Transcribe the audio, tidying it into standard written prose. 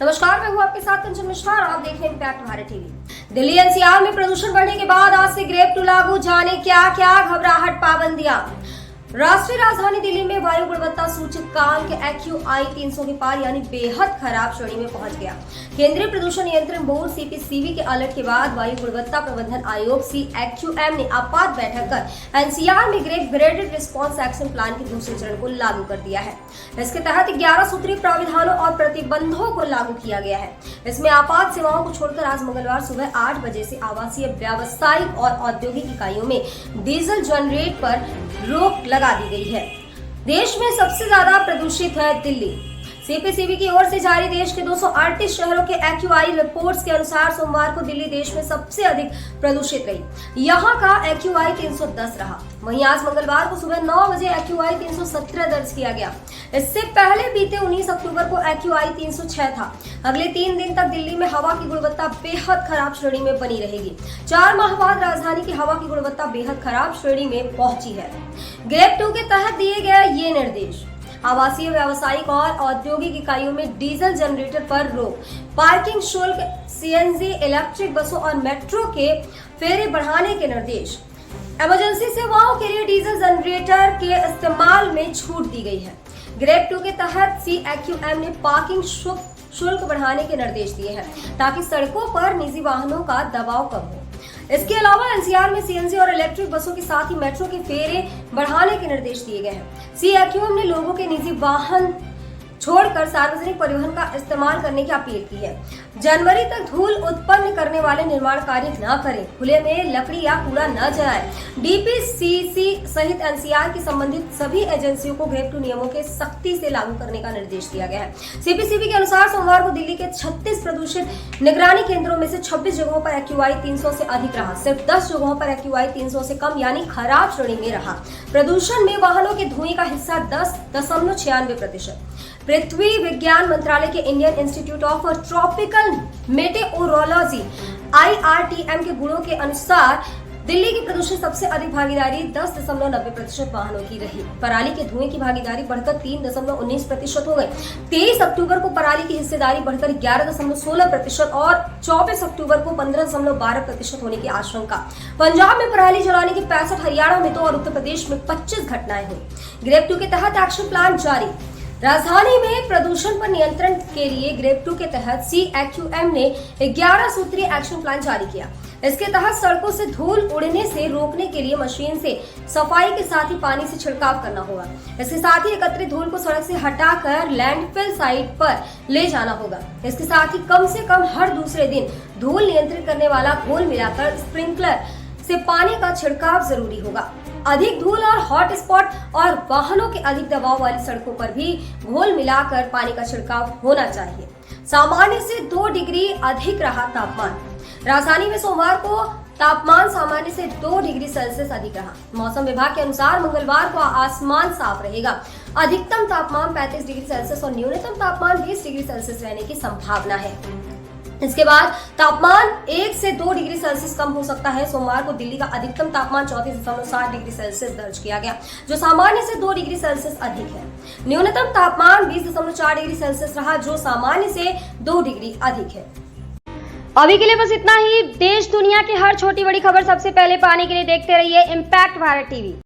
नमस्कार, मैं हूं आपके साथ कंचन मिश्रा और आप देख रहे हैं impact Bharat TV. Delhi NCR में प्रदूषण बढ़ने के बाद आज से ग्रेप टू लागू, जाने क्या क्या घबराहट पाबंदियां। राष्ट्रीय राजधानी दिल्ली में वायु गुणवत्ता सूचकांक AQI 300 के पार यानी बेहद खराब श्रेणी में पहुंच गया। केंद्रीय प्रदूषण नियंत्रण बोर्ड CPCB के अलर्ट के बाद वायु गुणवत्ता प्रबंधन आयोग CAQM ने आपात बैठक कर एनसीआर में ग्रेडेड रिस्पांस एक्शन प्लान के दूसरे चरण को लागू कर दिया है। इसके तहत 11 सूत्रीय प्राविधानों और प्रतिबंधों को लागू किया गया है। इसमें आपात सेवाओं को छोड़कर आज मंगलवार सुबह 8 बजे से आवासीय, व्यावसायिक और औद्योगिक इकाइयों में डीजल जनरेट पर रोक लगा दी गई है। देश में सबसे ज्यादा प्रदूषित है दिल्ली। CPCB की ओर से जारी देश के 238 शहरों के AQI रिपोर्ट्स के अनुसार सोमवार को दिल्ली देश में सबसे अधिक प्रदूषित रही। यहां का AQI 310 रहा। वहीं आज मंगलवार को सुबह 9 बजे AQI 317 दर्ज किया गया। इससे पहले बीते 19 अक्टूबर को AQI 306 था। अगले 3 दिन तक दिल्ली में हवा की गुणवत्ता बेहद खराब श्रेणी में बनी रहेगी। 4 माह बाद राजधानी की हवा की गुणवत्ता बेहद खराब श्रेणी में पहुंची है। ग्रेप 2 के तहत दिए गए ये निर्देश: आवासीय, व्यावसायिक और औद्योगिक इकाइयों में डीजल जनरेटर पर रोक, पार्किंग शुल्क, CNG, इलेक्ट्रिक बसों और मेट्रो के फेरे बढ़ाने के निर्देश। इमरजेंसी सेवाओं के लिए डीजल जनरेटर के इस्तेमाल में छूट दी गई है। ग्रेप 2 के तहत CAQM ने पार्किंग शुल्क बढ़ाने के निर्देश दिए हैं ताकि सड़कों पर निजी वाहनों का दबाव कम हो। इसके अलावा एनसीआर में CNG और इलेक्ट्रिक बसों के साथ ही मेट्रो के फेरे बढ़ाने के निर्देश दिए गए हैं। CAQM ने लोगों के निजी वाहन छोड़कर सार्वजनिक परिवहन का इस्तेमाल करने की अपील की है। जनवरी तक धूल उत्पन्न करने वाले निर्माण कार्य न करें, खुले में लकड़ी या कूड़ा न जलाएं। DPCC सहित एनसीआर की संबंधित सभी एजेंसियों को ग्रेप 2 नियमों के सख्ती से लागू करने का निर्देश दिया गया है। CPCB के अनुसार सोमवार को दिल्ली के 36 प्रदूषित निगरानी केंद्रों में से 26 जगहों पर AQI 300 से अधिक रहा। सिर्फ 10 जगहों पर AQI 300 से कम यानी खराब श्रेणी में रहा। प्रदूषण में वाहनों के धुएं का हिस्सा 10.96%। पृथ्वी विज्ञान मंत्रालय के Indian Institute of Tropical Meteorology IRTM के गुणों के अनुसार दिल्ली की प्रदूषण सबसे अधिक भागीदारी 10.90% वाहनों की रही। पराली के धुएं की भागीदारी बढ़कर 3.19% हो गई। 23 अक्टूबर को पराली की हिस्सेदारी बढ़कर 11.16% और 24 अक्टूबर को 15.12% होने की आशंका। पंजाब में पराली जलाने की 65, हरियाणा में 2 और उत्तर प्रदेश में 25 घटनाएं हुई। ग्रेप 2 के तहत एक्शन प्लान जारी। राजधानी में प्रदूषण पर नियंत्रण के लिए ग्रेप 2 के तहत CAQM ने 11 सूत्रीय एक्शन प्लान जारी किया। इसके तहत सड़कों से धूल उड़ने से रोकने के लिए मशीन से सफाई के साथ ही पानी से छिड़काव करना होगा। इसके साथ ही एकत्रित धूल को सड़क से हटाकर लैंडफिल साइट पर ले जाना होगा। इसके साथ ही कम से कम हर दूसरे दिन धूल नियंत्रित करने वाला घोल मिलाकर स्प्रिंकलर से पानी का छिड़काव जरूरी होगा। अधिक धूल और हॉट स्पॉट और वाहनों के अधिक दबाव वाली सड़कों पर भी घोल मिलाकर पानी का छिड़काव होना चाहिए। सामान्य से 2 डिग्री अधिक रहा तापमान। राजधानी में सोमवार को तापमान सामान्य से 2 डिग्री सेल्सियस अधिक रहा। मौसम विभाग के अनुसार मंगलवार को आसमान साफ रहेगा। अधिकतम तापमान 35 डिग्री सेल्सियस और न्यूनतम तापमान 20 डिग्री सेल्सियस रहने की संभावना है। इसके बाद तापमान 1 से 2 डिग्री सेल्सियस कम हो सकता है। सोमवार को दिल्ली का अधिकतम तापमान 34.7 डिग्री सेल्सियस दर्ज किया गया, जो सामान्य से 2 डिग्री सेल्सियस अधिक है। न्यूनतम तापमान 20.4 डिग्री सेल्सियस रहा, जो सामान्य से 2 डिग्री अधिक है। अभी के लिए बस इतना ही। देश दुनिया की हर छोटी बड़ी खबर सबसे पहले पाने के लिए देखते रहिए इम्पैक्ट भारत टीवी।